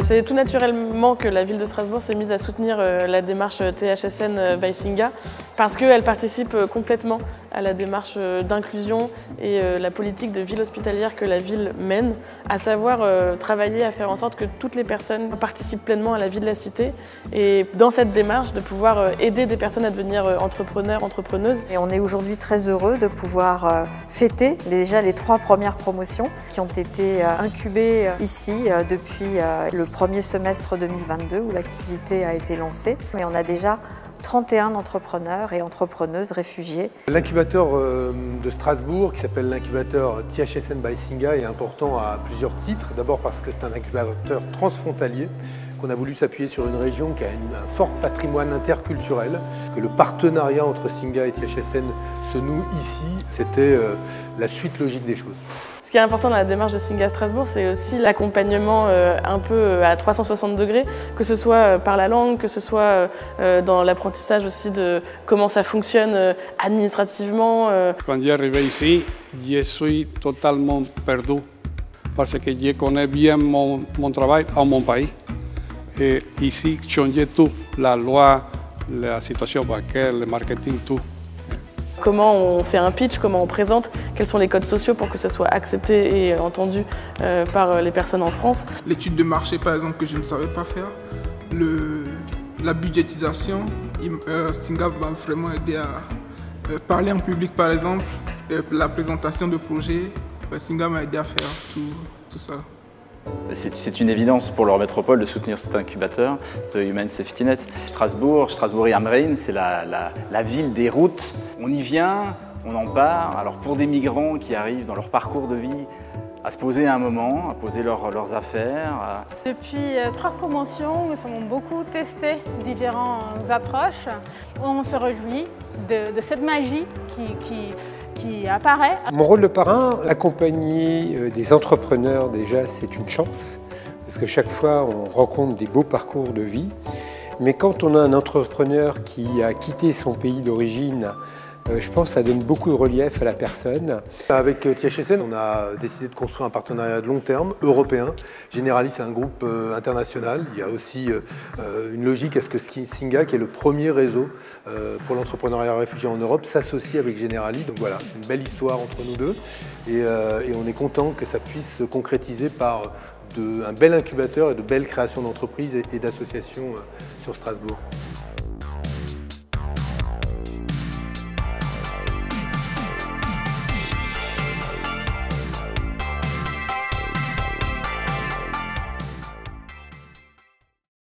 C'est tout naturellement que la ville de Strasbourg s'est mise à soutenir la démarche THSN by Singa parce qu'elle participe complètement à la démarche d'inclusion et la politique de ville hospitalière que la ville mène, à savoir travailler à faire en sorte que toutes les personnes participent pleinement à la vie de la cité et dans cette démarche de pouvoir aider des personnes à devenir entrepreneurs, entrepreneuses. Et on est aujourd'hui très heureux de pouvoir fêter déjà les 3 premières promotions qui ont été incubées ici depuis le premier semestre 2022 où l'activité a été lancée. Mais on a déjà 31 entrepreneurs et entrepreneuses réfugiés. L'incubateur de Strasbourg, qui s'appelle l'incubateur THSN by Singa, est important à plusieurs titres. D'abord parce que c'est un incubateur transfrontalier, qu'on a voulu s'appuyer sur une région qui a un fort patrimoine interculturel, que le partenariat entre Singa et THSN se noue ici. C'était la suite logique des choses. Ce qui est important dans la démarche de Singa Strasbourg, c'est aussi l'accompagnement un peu à 360 degrés, que ce soit par la langue, que ce soit dans l'apprentissage aussi de comment ça fonctionne administrativement. Quand j'ai arrivé ici, je suis totalement perdu parce que je connais bien mon travail à mon pays. Et ici, changer tout, la loi, la situation bancaire, le marketing, tout. Comment on fait un pitch, comment on présente, quels sont les codes sociaux pour que ça soit accepté et entendu par les personnes en France. L'étude de marché, par exemple, que je ne savais pas faire, la budgétisation, Singa va vraiment aider à parler en public, par exemple, la présentation de projets, Singa m'a aidé à faire tout ça. C'est une évidence pour leur métropole de soutenir cet incubateur, The Human Safety Net. Strasbourg et am Rhein, c'est la ville des routes. On y vient, on en part. Alors pour des migrants qui arrivent dans leur parcours de vie, à se poser un moment, à poser leurs affaires. Depuis 3 promotions, nous avons beaucoup testé différentes approches. On se réjouit de cette magie qui apparaît. Mon rôle de parrain, accompagner des entrepreneurs déjà, c'est une chance. Parce que chaque fois, on rencontre des beaux parcours de vie. Mais quand on a un entrepreneur qui a quitté son pays d'origine, je pense que ça donne beaucoup de relief à la personne. Avec THSN, on a décidé de construire un partenariat de long terme, européen. Generali, c'est un groupe international. Il y a aussi une logique à ce que Singa, qui est le premier réseau pour l'entrepreneuriat réfugié en Europe, s'associe avec Generali. Donc voilà, c'est une belle histoire entre nous deux. Et on est content que ça puisse se concrétiser par un bel incubateur et de belles créations d'entreprises et d'associations sur Strasbourg.